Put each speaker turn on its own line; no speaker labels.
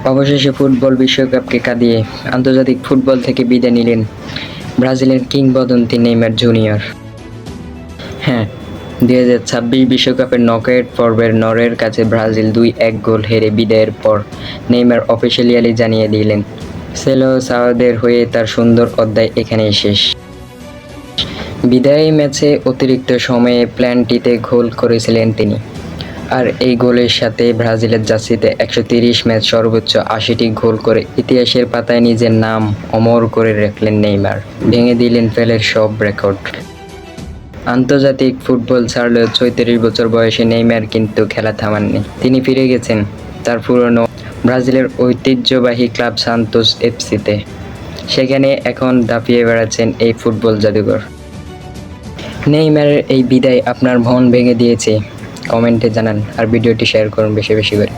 অবশেষে ফুটবল বিশ্বকাপকে কাঁদিয়ে আন্তর্জাতিক ফুটবল থেকে বিদায় নিলেন ব্রাজিলের কিংবদন্তি নেইমার জুনিয়র। হ্যাঁ, 2026 বিশ্বকাপের নকআউট পর্বের নরওয়ের কাছে ব্রাজিল 2-1 গোল হেরে বিদায়ের পর নেইমার অফিশিয়ালি জানিয়ে দিলেন, সেলেসাওদের হয়ে তার সুন্দর অধ্যায় এখানেই শেষ। বিদায়ী ম্যাচে অতিরিক্ত সময়ে পেনাল্টিতে গোল করেছিলেন তিনি। আর এই গোলের সাথে ব্রাজিলের জার্সিতে 130 ম্যাচ সর্বোচ্চ 80টি গোল করে ইতিহাসের পাতায় নিজের নাম অমর করে রাখলেন নেইমার। ভেঙে দিলেন পেলের সব রেকর্ড। আন্তর্জাতিক ফুটবল ছাড়লেও 34 বছর বয়সে নেইমার কিন্তু খেলা থামাননি। তিনি ফিরে গেছেন তার পুরনো ব্রাজিলের ঐতিহ্যবাহী ক্লাব সান্তোস এফসিতে। সেখানে এখন দাপিয়ে বেড়াচ্ছেন এই ফুটবল জাদুঘর। নেইমারের এই বিদায় আপনার মন ভেঙে দিয়েছে? কমেন্টে জানান আর ভিডিওটি শেয়ার করুন বেশি বেশি করে।